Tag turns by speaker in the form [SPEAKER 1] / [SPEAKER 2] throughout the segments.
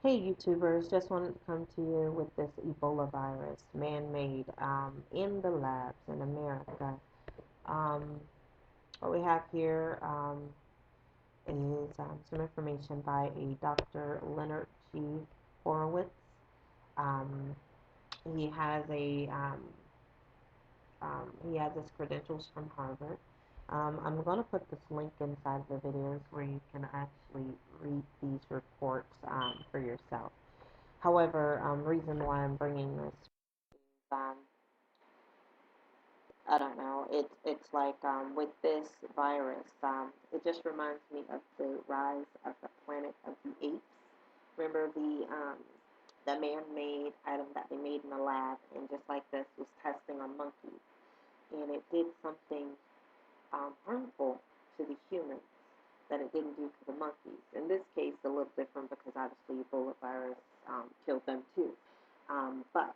[SPEAKER 1] Hey YouTubers, just wanted to come to you with this Ebola virus, man-made, in the labs in America. Um, what we have here is some information by a Dr. Leonard G. Horowitz. Um, he has he has his credentials from Harvard. I'm going to put this link inside the videos where you can actually read these reports for yourself. However, reason why I'm bringing this is, I don't know, it's like with this virus, it just reminds me of the rise of the Planet of the Apes. Remember the man-made item that they made in the lab, and just like this was testing on monkeys, and it did something harmful to the humans that it didn't do to the monkeys. In this case, a little different because obviously Ebola virus killed them too. But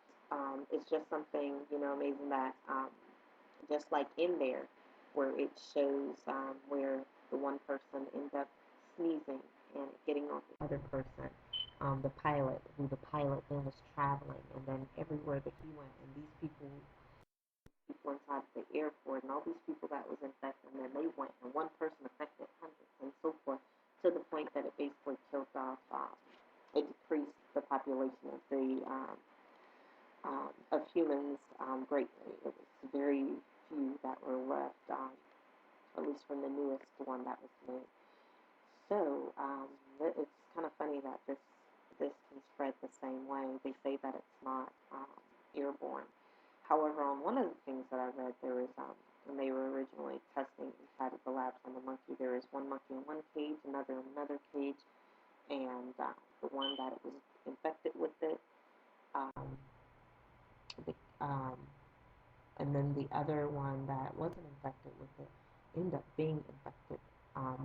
[SPEAKER 1] it's just something, amazing that just like in there, where it shows where the one person ended up sneezing and getting on the other person, the pilot, who the pilot then was traveling, and then everywhere that he went, and these people inside the airport, and all these people that was infected, and then they went, and one person affected hundreds, and so forth, to the point that it basically killed off, it decreased the population of humans greatly. It was very few that were left, at least from the newest one that was made. So it's kind of funny that this can spread the same way. They say that it's not airborne. However, on one of the things that I read, there was when they were originally testing inside of the labs on the monkey, there was one monkey in one cage, another in another cage, and the one that it was infected with it, um, the, um, and then the other one that wasn't infected with it ended up being infected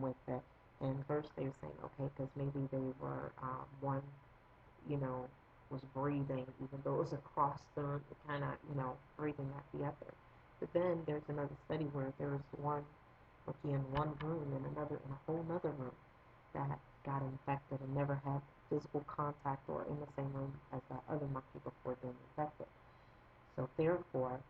[SPEAKER 1] with it. And first they were saying, okay, because maybe they were one, you know, was breathing, even though it was across the kind of, breathing at the other. But then there's another study where there was one monkey in one room and another in a whole other room that got infected and never had physical contact or in the same room as that other monkey before being infected. So therefore,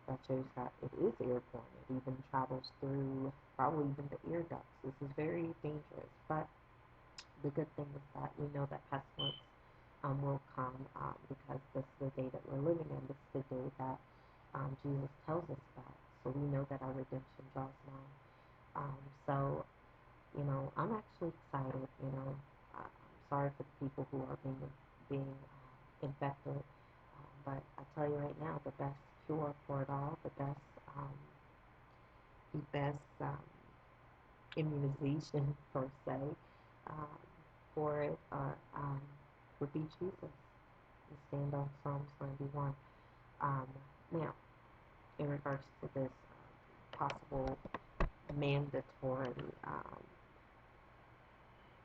[SPEAKER 1] that shows that it is airborne. It even travels through probably even the ear ducts. This is very dangerous. But the good thing is that we know that pestilence will come because this is the day that we're living in. This is the day that Jesus tells us about. So we know that our redemption draws nigh. So, I'm actually excited. I'm sorry for the people who are being infected. But I tell you right now, the best cure for it all, the best immunization per se um, for it would be Jesus. We stand on Psalms 91. Um, Now, in regards to this possible mandatory um,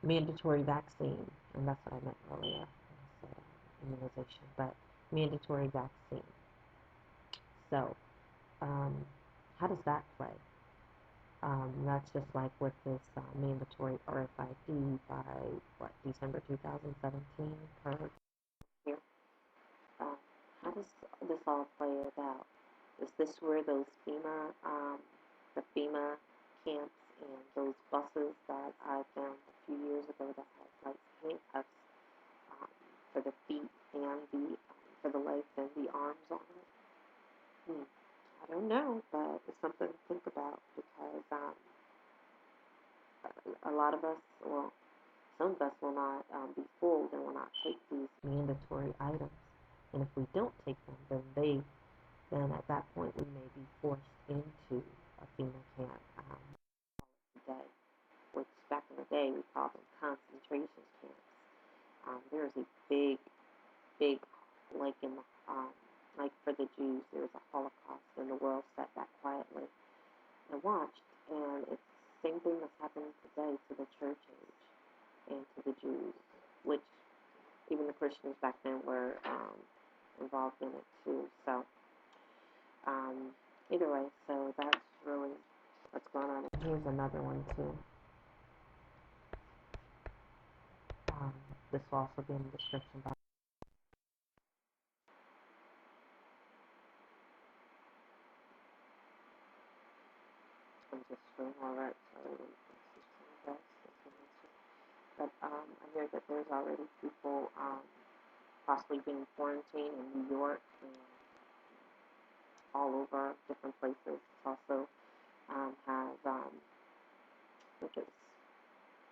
[SPEAKER 1] mandatory vaccine, and that's what I meant earlier. I said immunization, but mandatory vaccine. So, um, how does that play? That's just like with this mandatory RFID by December 2017 per year. Uh, how does this all play about? Is this where those the FEMA camps and those buses that I found a few years ago that had like handcuffs for the feet and for the legs and the arms on it? Hmm. I don't know, but it's something to think about because a lot of us, well, some of us will not be fooled and will not take these mandatory items. And if we don't take them, then at that point we may be forced into a FEMA camp today, which back in the day we called them concentration camps. There's a big, like in the, like for the Jews, there was a Holocaust, and the world sat back quietly and watched. And it's the same thing that's happening today to the church age and to the Jews, which even the Christians back then were involved in it too. So um, either way, so that's really what's going on. Here's another one too. Um, This will also be in the description box. I'm just showing all right, so but I hear that there's already people possibly being quarantined in New York and all over different places. It's also has I think it's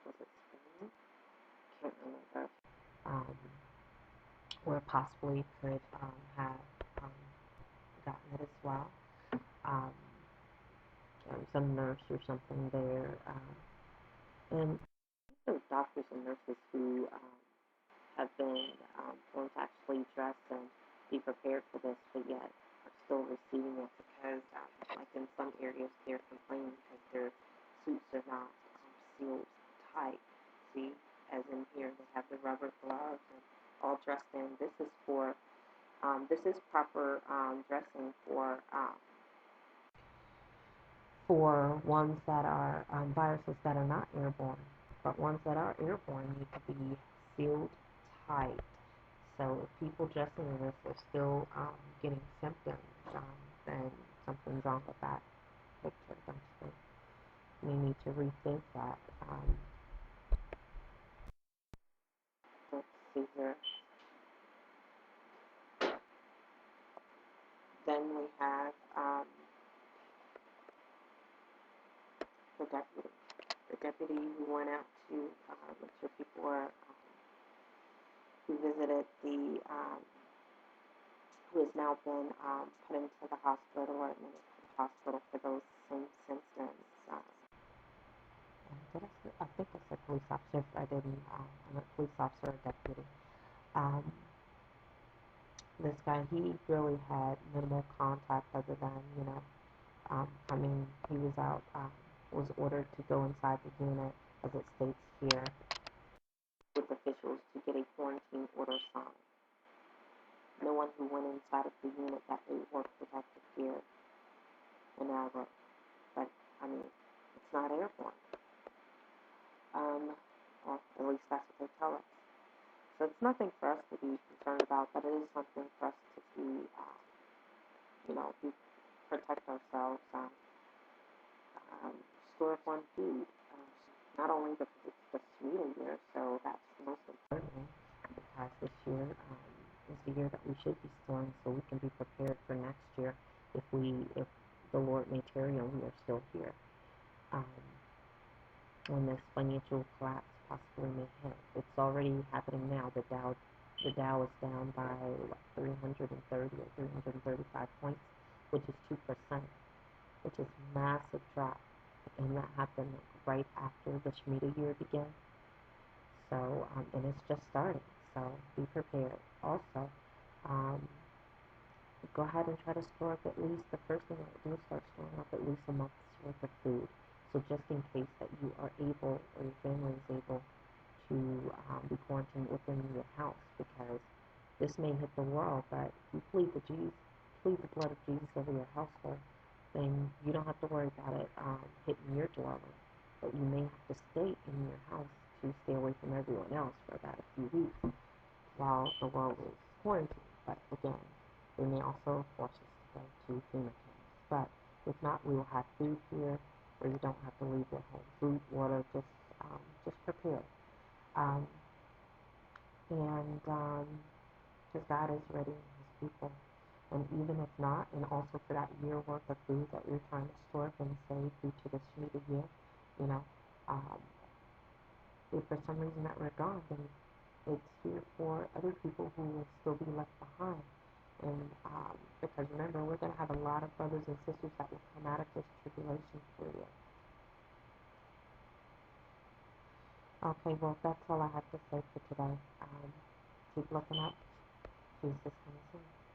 [SPEAKER 1] was it Spain? Can't remember. Um, or possibly could have um, gotten it as well. Um, some nurse or something there, and those doctors and nurses who have been going to actually dress and be prepared for this, but yet are still receiving it because, like in some areas, they're complaining because their suits are not sealed tight. See, as in here, they have the rubber gloves and all dressed in. This is proper dressing for ones that are viruses that are not airborne, but ones that are airborne need to be sealed tight. So if people dressing in this are still getting symptoms, then something's wrong with that picture, don't you think? We need to rethink that. Let's see here. Then we have the deputy. The deputy who went out to make sure people were, who visited who has now been put into the hospital or admitted to the hospital for those same symptoms. I think I said police officer. If I didn't, I'm a police officer or deputy. Um, this guy, he really had minimal contact other than, he was out, was ordered to go inside the unit, as it states here, with officials to get a quarantine order signed. No one who went inside of the unit that day wore protective gear and outlook, but it's not airborne. Well, at least that's what they tell us. So it's nothing for us to be concerned about, but it is something for us to be, protect ourselves, store up on food. Not only because it's the sweeter year, so that's the most important thing, because this year is the year that we should be storing so we can be prepared for next year if the Lord may tarry and we are still here. When this financial collapse possibly may hit. It's already happening now. The Dow is down by 330 or 335 points, which is 2%, which is a massive drop. And that happened right after the Shemitah year began. So, and it's just starting. So be prepared. Also, go ahead and try to store up at least, the first thing I would do is start storing up at least a month's worth of food. So just in case that you are able, or your family is able, to be quarantined within your house, because this may hit the world, but if you plead the blood of Jesus over your household, then you don't have to worry about it hitting your dwelling. But you may have to stay in your house to stay away from everyone else for about a few weeks while the world is quarantined. But again, they may also force us to go to FEMA camps. But if not, we will have food here where you don't have to leave your home. Food, water, just prepare. Because God is ready in His people. And even if not, and also for that year worth of food that you're trying to store up and save due to the Shemitah year, um, if for some reason that we're gone, then it's here for other people who will still be left behind. And because remember, we're going to have a lot of brothers and sisters that will come out of this tribulation period. Okay, well, that's all I have to say for today. Keep looking up. Jesus is coming soon.